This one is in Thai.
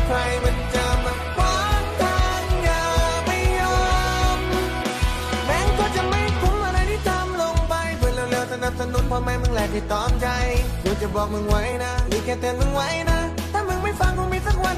ใครมันจะมาขวางทางอย่าไปยอมแม้ก็จะไม่คุ้มอะไรที่ทำลงไปเพื่อเร็วๆสนับสนุนพ่อแม่มึงแหละที่ตอมใจกูจะบอกมึงไว้นะนี่แค่เตือนมึงไว้นะถ้ามึงไม่ฟังคงมีสักวัน